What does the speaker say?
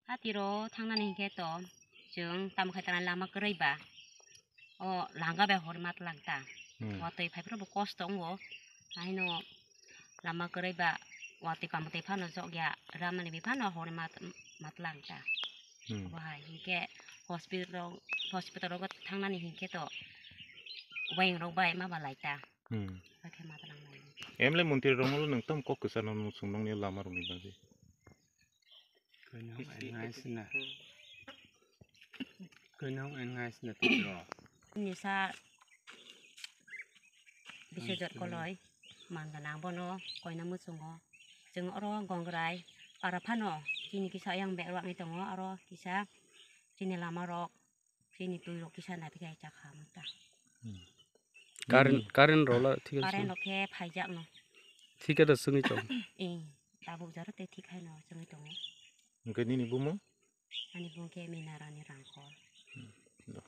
하티로 탕나니 게또 정 담카타란 라마 그레이바 랑가베 호르마트 랑타 와토이 파이프로 코스통고 아이노 라마 그레이바 와티 파무테 파노 저기야 라마니 비파노 호르마트 마틀랑타 와하 이게 호스피탈로 탕나니 hinketo waing robai ma balaita pakai matlang nai emle muntir rongolo nang tam kok kesana nung sungnong ni lama rong ibaji Kenong engai sina tidro nisa bisa jot koloi mantanang bono koina musungo jeng oro gongrai para pano kini kisah yang beruang itu ngo aro kisah sini lama rok sini tuh rok kisah nabi kayak cakap mata karen rola ठीक है karen oke pajak no ठीक है तो सुनी तो tabu jarak teh tik hai no sungai tong mungkin ini bumo ani bungke minarani rangkol dah